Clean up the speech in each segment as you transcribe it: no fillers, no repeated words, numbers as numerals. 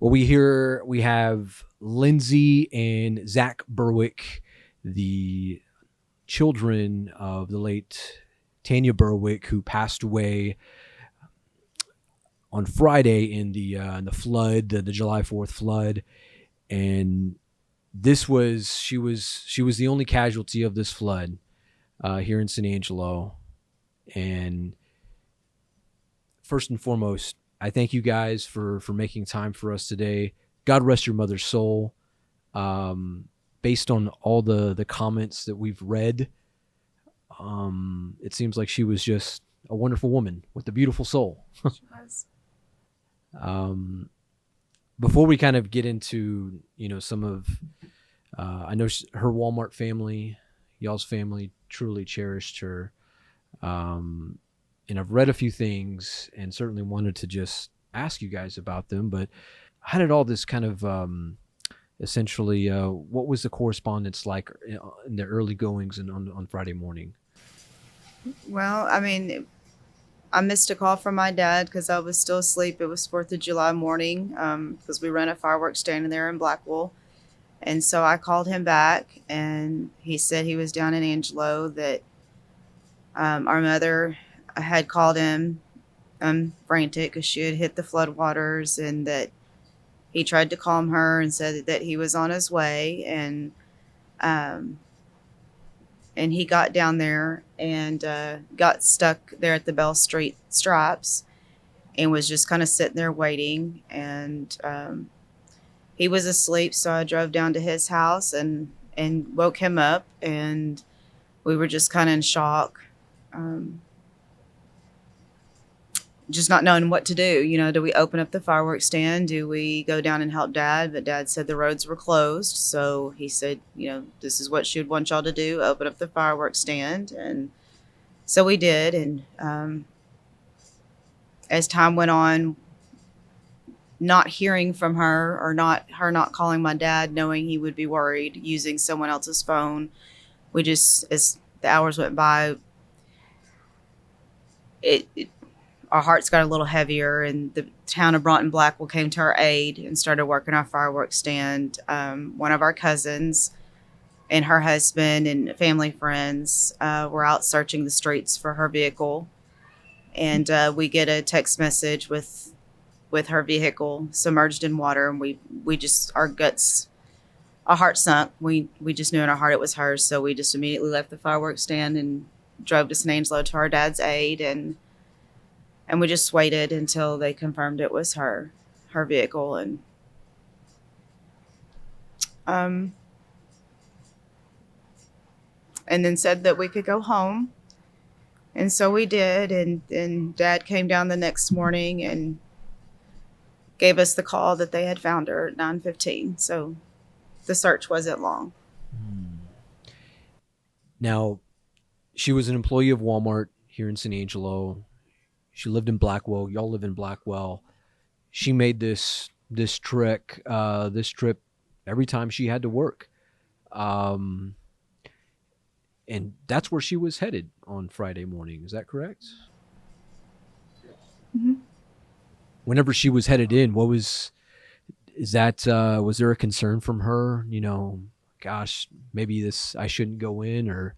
Well, we have Lindsay and Zach Burwick, the children of the late Tanya Burwick, who passed away on Friday in the flood, the July 4th flood. And she was the only casualty of this flood here in San Angelo. And first and foremost, I thank you guys for making time for us today. God rest your mother's soul. Based on all the comments that we've read, it seems like she was just a wonderful woman with a beautiful soul. She was. Before we kind of get into, some of, I know her Walmart family, y'all's family truly cherished her. And I've read a few things and certainly wanted to just ask you guys about them, but how did all this kind of, essentially, what was the correspondence like in the early goings and on Friday morning? Well, I mean, I missed a call from my dad because I was still asleep. It was 4th of July morning because we run a fireworks stand in there in Blackwell. And so I called him back, and he said he was down in Angelo, that our mother had called him frantic because she had hit the floodwaters, and that he tried to calm her and said that he was on his way. And he got down there and got stuck there at the Bell Street Stripes and was just kind of sitting there waiting. And he was asleep, so I drove down to his house and woke him up, and we were just kind of in shock. Just not knowing what to do. Do we open up the fireworks stand? Do we go down and help Dad? But Dad said the roads were closed. So he said, this is what she would want y'all to do, open up the fireworks stand. And so we did. And as time went on, not hearing from her, or not calling my dad, knowing he would be worried, using someone else's phone, we just, as the hours went by, our hearts got a little heavier, and the town of Broughton Blackwell came to our aid and started working our fireworks stand. One of our cousins and her husband and family friends were out searching the streets for her vehicle. And we get a text message with her vehicle submerged in water. And we just, our heart sunk. We just knew in our heart it was hers. So we just immediately left the fireworks stand and drove to San Angelo to our dad's aid. And we just waited until they confirmed it was her vehicle. And then said that we could go home. And so we did. And Dad came down the next morning and gave us the call that they had found her at 9:15. So the search wasn't long. Now, she was an employee of Walmart here in San Angelo. She lived in Blackwell. Y'all live in Blackwell. She made this trip every time she had to work. And that's where she was headed on Friday morning. Is that correct? Mm-hmm. Whenever she was headed in, was there a concern from her? Gosh, maybe I shouldn't go in, or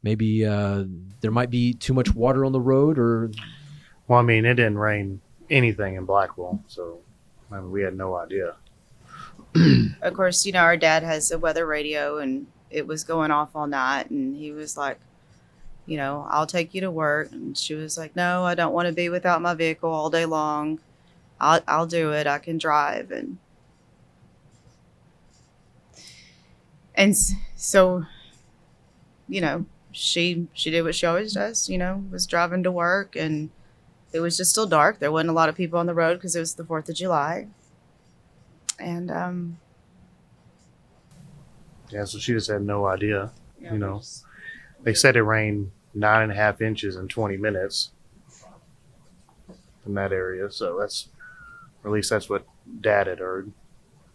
maybe there might be too much water on the road, or... Well, I mean, it didn't rain anything in Blackwell, so we had no idea. Of course, our dad has a weather radio, and it was going off all night, and he was like, I'll take you to work. And she was like, no, I don't want to be without my vehicle all day long. I'll do it. I can drive. And so, she did what she always does, was driving to work, and it was just still dark. There wasn't a lot of people on the road because it was the 4th of July. And, so she just had no idea, They said it rained 9.5 inches in 20 minutes in that area. So at least that's what Dad had heard.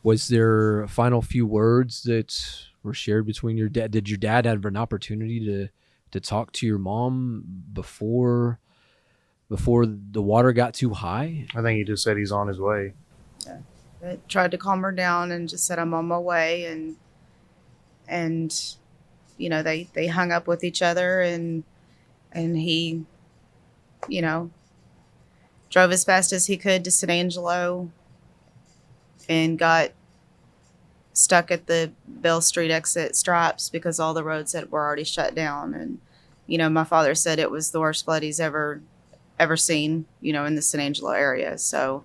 Was there a final few words that were shared between your dad? Did your dad have an opportunity to talk to your mom before the water got too high? I think he just said he's on his way. Yeah. I tried to calm her down and just said I'm on my way, and they hung up with each other, and he you know drove as fast as he could to San Angelo and got stuck at the Bell Street exit stripes because all the roads were already shut down. And my father said it was the worst flood he's ever seen, in the San Angelo area. So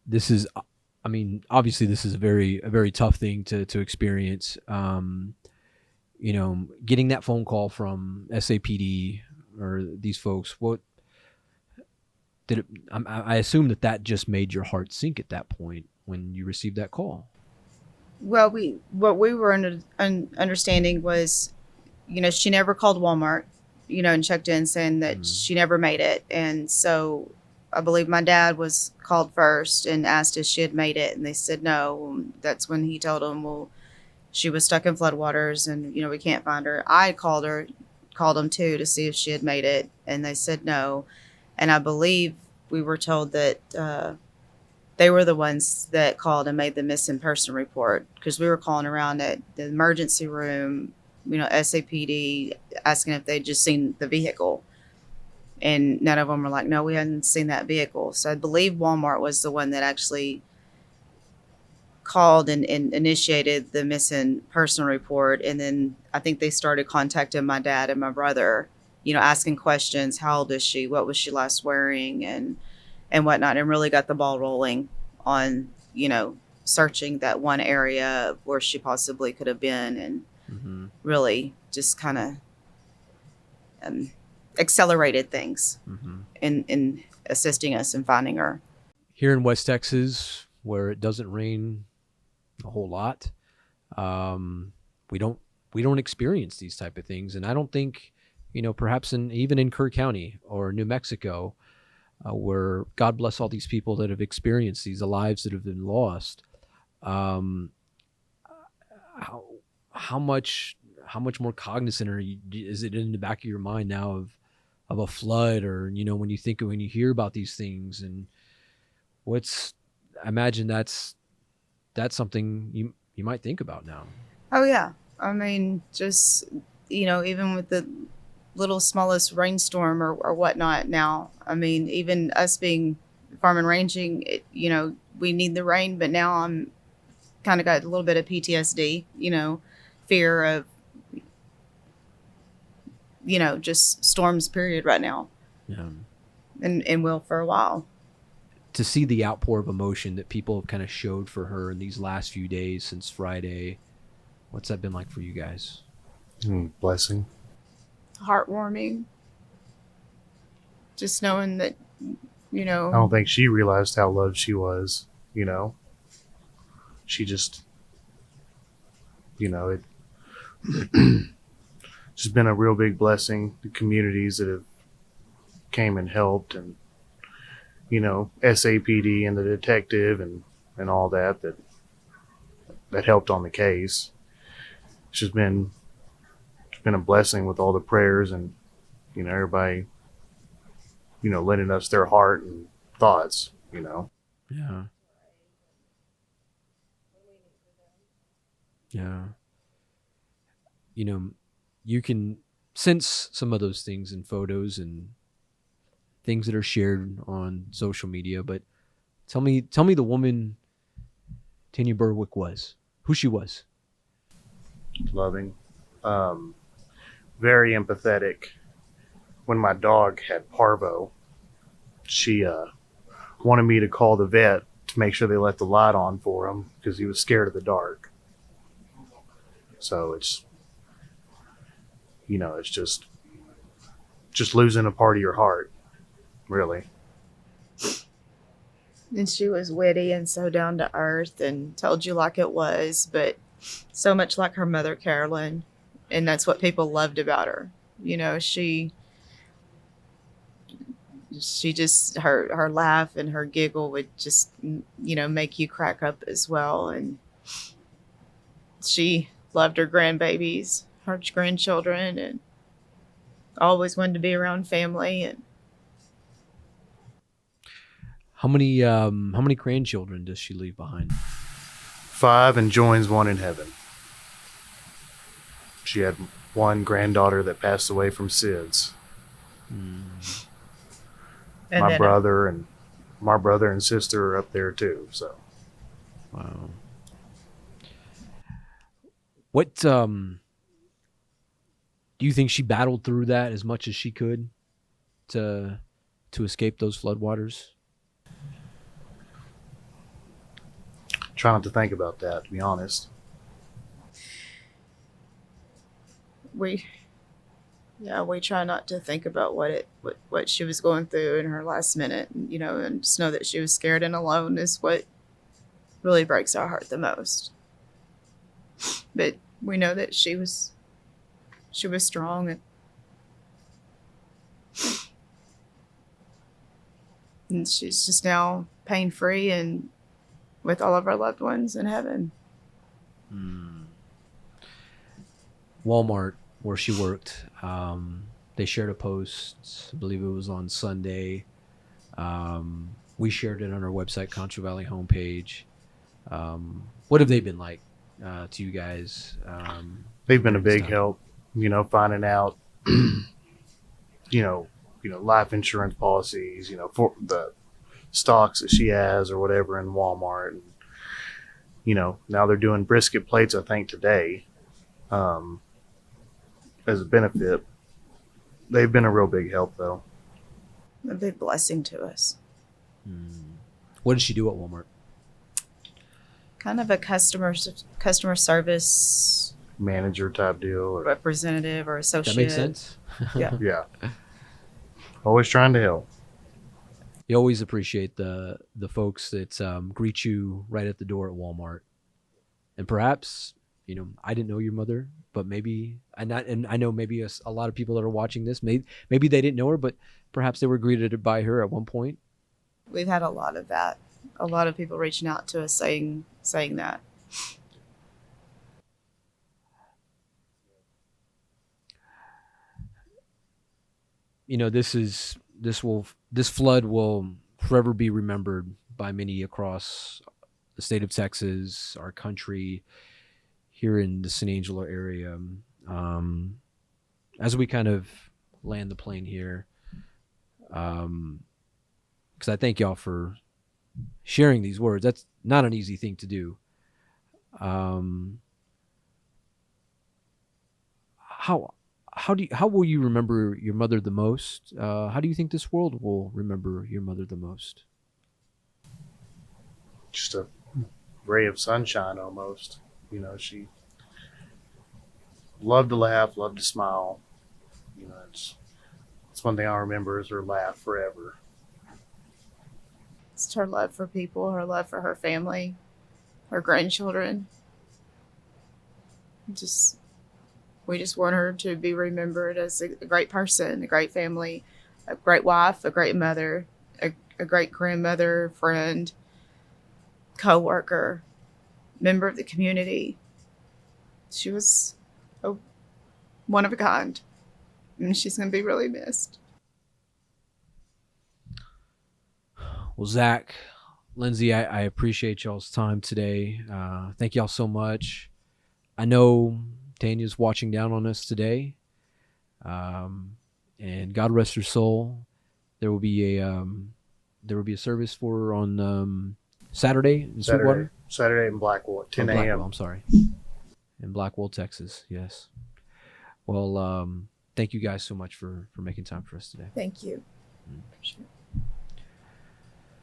this is, I mean, obviously this is a very tough thing to experience. Getting that phone call from SAPD or these folks, what did it, I assume that just made your heart sink at that point when you received that call. Well, what we were understanding was, she never called Walmart, and checked in saying that she never made it. And so I believe my dad was called first and asked if she had made it, and they said no. That's when he told them, well, she was stuck in floodwaters and, we can't find her. I called them too to see if she had made it, and they said no. And I believe we were told that they were the ones that called and made the missing person report, because we were calling around at the emergency room, SAPD, asking if they'd just seen the vehicle. And none of them were like, no, we hadn't seen that vehicle. So I believe Walmart was the one that actually called and initiated the missing person report. And then I think they started contacting my dad and my brother, asking questions. How old is she? What was she last wearing? And whatnot, and really got the ball rolling on, searching that one area where she possibly could have been, and really just kind of accelerated things in assisting us in finding her. Here in West Texas, where it doesn't rain a whole lot, we don't experience these type of things, and I don't think, perhaps even in Kerr County or New Mexico, where God bless all these people that have experienced these, the lives that have been lost. How much more cognizant is it in the back of your mind now of a flood, or when you hear about these things, and I imagine that's something you might think about now. Oh yeah, I mean, just even with the little smallest rainstorm or whatnot now. I mean, even us being farm and ranging, we need the rain, but now I'm kind of got a little bit of PTSD, fear of, just storms period right now. Yeah. And will for a while. To see the outpour of emotion that people have kind of showed for her in these last few days since Friday, what's that been like for you guys? Blessing. Heartwarming. Just knowing that, I don't think she realized how loved she was, She just, it just been a real big blessing. The communities that have came and helped, and, SAPD and the detective and all that helped on the case. It's just been a blessing with all the prayers and, everybody, lending us their heart and thoughts, Yeah. Yeah. You can sense some of those things in photos and things that are shared on social media, but tell me the woman Tanya Burwick was, who she was. Loving, very empathetic. When my dog had parvo, she wanted me to call the vet to make sure they let the light on for him because he was scared of the dark. So it's, it's just losing a part of your heart, really. And she was witty and so down to earth and told you like it was, but so much like her mother, Carolyn. And that's what people loved about her. She just, her laugh and her giggle would just, make you crack up as well. And she loved her grandbabies, her grandchildren, and always wanted to be around family. And How many grandchildren does she leave behind? 5 and joins one in heaven. She had one granddaughter that passed away from SIDS. And My then brother and sister are up there too. So, Wow. What do you think she battled through that as much as she could to escape those floodwaters? try not to think about that, to be honest. we try not to think about what she was going through in her last minute, and just know that she was scared and alone is what really breaks our heart the most. But we know that she was strong, and she's just now pain free and with all of our loved ones in heaven. Walmart, where she worked, they shared a post. I believe it was on Sunday. We shared it on our website, Concho Valley homepage. What have they been like to you guys? They've been a big stuff? help, finding out, life insurance policies, for the stocks that she has or whatever in Walmart. And, now they're doing brisket plates, I think, today, as a benefit. They've been a real big help, though. A big blessing to us. What did she do at Walmart? Kind of a customer service Manager type deal. Or, representative or associate. That makes sense. Yeah. yeah. Always trying to help. You always appreciate the folks that greet you right at the door at Walmart. And perhaps, I didn't know your mother, but maybe, and I know maybe a lot of people that are watching this, maybe they didn't know her, but perhaps they were greeted by her at one point. We've had a lot of that. A lot of people reaching out to us saying that. This flood will forever be remembered by many across the state of Texas, our country, here in the San Angelo area. As we kind of land the plane here, because I thank y'all for sharing these words. That's not an easy thing to do. How will you remember your mother the most? How do you think this world will remember your mother the most? Just a ray of sunshine almost. She loved to laugh, loved to smile. It's one thing I remember is her laugh forever. It's her love for people, her love for her family, her grandchildren. We just want her to be remembered as a great person, a great family, a great wife, a great mother, a great grandmother, friend, co-worker, member of the community. She was one of a kind, and she's going to be really missed. Well, Zach, Lindsay, I appreciate y'all's time today. Thank y'all so much. I know Tanya's watching down on us today, and God rest her soul. There will be a service for her on Saturday in Sweetwater. Saturday in Blackwell, 10 a.m. Blackwell, I'm sorry, in Blackwell, Texas. Yes. Well, thank you guys so much for making time for us today. Thank you. Appreciate it.